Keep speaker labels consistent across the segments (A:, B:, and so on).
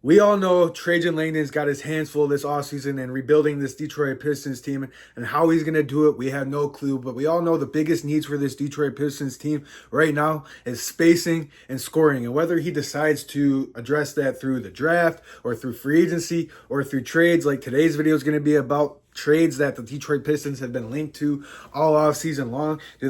A: We all know Trajan Langdon's got his hands full this offseason and rebuilding this Detroit Pistons team, and how he's going to do it, we have no clue. But we all know the biggest needs for this Detroit Pistons team right now is spacing and scoring. And whether he decides to address that through the draft or through free agency or through trades, like today's video is going to be about trades that the Detroit Pistons have been linked to all offseason long. Do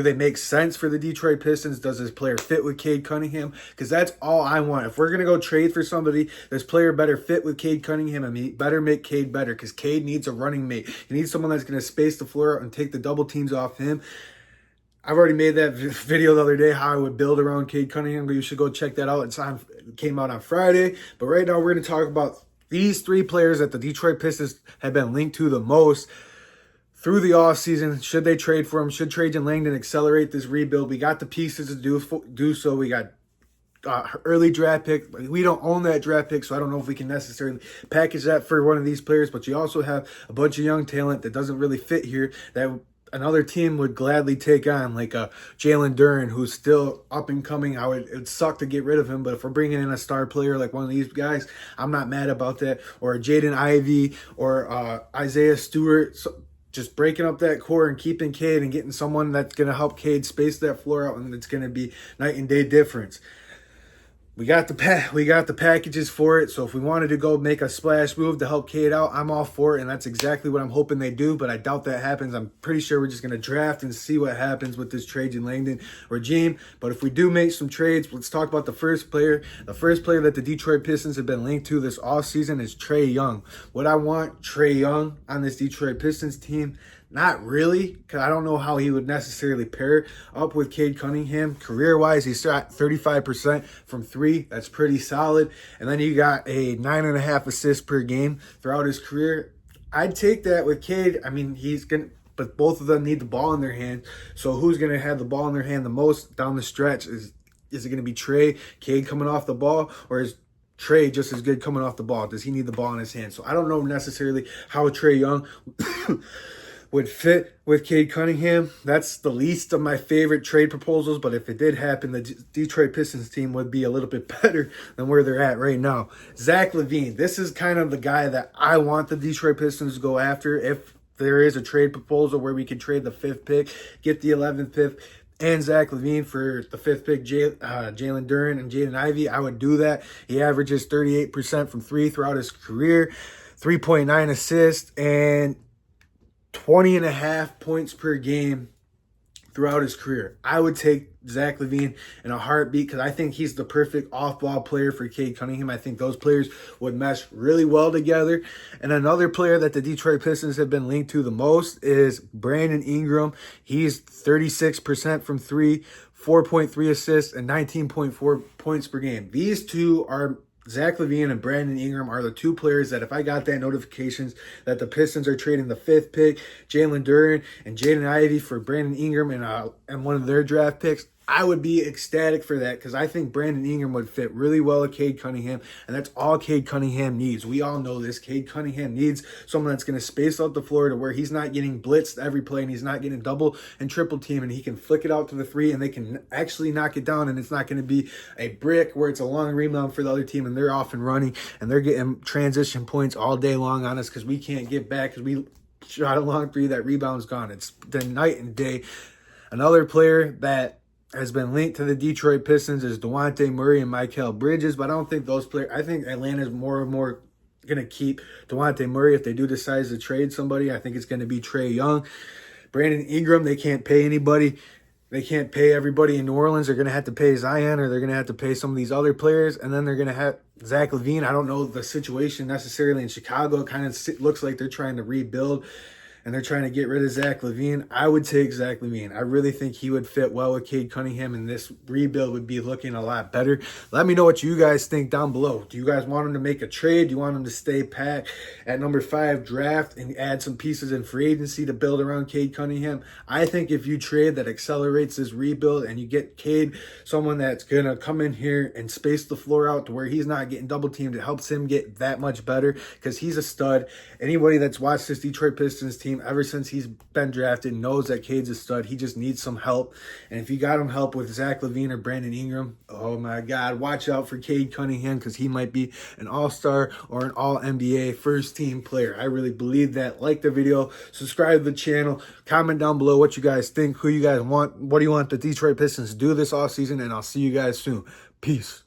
A: they make sense for the Detroit Pistons? Does this player fit with Cade Cunningham? Because that's all I want. If we're going to go trade for somebody, this player better fit with Cade Cunningham and better make Cade better, because Cade needs a running mate. He needs someone that's going to space the floor out and take the double teams off him. I've already made that video the other day, how I would build around Cade Cunningham, but you should go check that out. It came out on Friday. But right now we're going to talk about these three players that the Detroit Pistons have been linked to the most through the offseason. Should they trade for him? Should Trajan Langdon accelerate this rebuild? We got the pieces to do so. We got early draft pick. We don't own that draft pick, so I don't know if we can necessarily package that for one of these players. But you also have a bunch of young talent that doesn't really fit here that another team would gladly take on, like Jalen Duren, who's still up and coming. It'd suck to get rid of him, but if we're bringing in a star player like one of these guys, I'm not mad about that. Or Jaden Ivey or Isaiah Stewart. Just breaking up that core and keeping Cade and getting someone that's going to help Cade space that floor out, and it's going to be night and day difference. We got the packages for it. So if we wanted to go make a splash move to help Cade out, I'm all for it, and that's exactly what I'm hoping they do. But I doubt that happens. I'm pretty sure we're just going to draft and see what happens with this Trajan Langdon regime. But if we do make some trades, let's talk about the first player. The first player that the Detroit Pistons have been linked to this offseason is Trae Young. Would I want Trae Young on this Detroit Pistons team? Not really, because I don't know how he would necessarily pair up with Cade Cunningham. Career-wise, he's at 35% from three. That's pretty solid. And then you got a 9.5 assists per game throughout his career. I'd take that with Cade. I mean, but both of them need the ball in their hand. So who's going to have the ball in their hand the most down the stretch? Is it going to be Trae, Cade coming off the ball, or is Trae just as good coming off the ball? Does he need the ball in his hand? So I don't know necessarily how Trae Young would fit with Cade Cunningham. That's the least of my favorite trade proposals, but if it did happen, the Detroit Pistons team would be a little bit better than where they're at right now. Zach LaVine, this is kind of the guy that I want the Detroit Pistons to go after. If there is a trade proposal where we could trade the 5th pick, get the 11th pick, and Zach LaVine for the 5th pick, Jalen Duren and Jaden Ivey, I would do that. He averages 38% from three throughout his career, 3.9 assists, and 20.5 points per game throughout his career. I would take Zach LaVine in a heartbeat, because I think he's the perfect off-ball player for Cade Cunningham. I think those players would mesh really well together. And another player that the Detroit Pistons have been linked to the most is Brandon Ingram. He's 36% from three, 4.3 assists, and 19.4 points per game. These two are Zach LaVine and Brandon Ingram are the two players that if I got that notifications that the Pistons are trading the 5th pick, Jalen Duren and Jaden Ivey for Brandon Ingram and one of their draft picks, I would be ecstatic for that, because I think Brandon Ingram would fit really well with Cade Cunningham, and that's all Cade Cunningham needs. We all know this. Cade Cunningham needs someone that's going to space out the floor to where he's not getting blitzed every play and he's not getting double and triple team, and he can flick it out to the three and they can actually knock it down, and it's not going to be a brick where it's a long rebound for the other team and they're off and running and they're getting transition points all day long on us because we can't get back because we shot a long three, that rebound's gone. It's the night and day. Another player that has been linked to the Detroit Pistons is DeJounte Murray and Mikal Bridges, but I don't think those players, I think Atlanta's more and more going to keep DeJounte Murray. If they do decide to trade somebody, I think it's going to be Trae Young. Brandon Ingram, they can't pay anybody. They can't pay everybody in New Orleans. They're going to have to pay Zion, or they're going to have to pay some of these other players, and then they're going to have Zach LaVine. I don't know the situation necessarily in Chicago. It kind of looks like they're trying to rebuild and they're trying to get rid of Zach LaVine. I would take Zach LaVine. I really think he would fit well with Cade Cunningham, and this rebuild would be looking a lot better. Let me know what you guys think down below. Do you guys want him to make a trade? Do you want him to stay pat at number 5 draft and add some pieces in free agency to build around Cade Cunningham? I think if you trade, that accelerates this rebuild, and you get Cade, someone that's going to come in here and space the floor out to where he's not getting double teamed. It helps him get that much better because he's a stud. Anybody that's watched this Detroit Pistons team team ever since he's been drafted, knows that Cade's a stud. He just needs some help. And if you got him help with Zach LaVine or Brandon Ingram, oh my God, watch out for Cade Cunningham because he might be an all-star or an all-NBA first-team player. I really believe that. Like the video, subscribe to the channel, comment down below what you guys think, who you guys want, what do you want the Detroit Pistons to do this offseason, and I'll see you guys soon. Peace.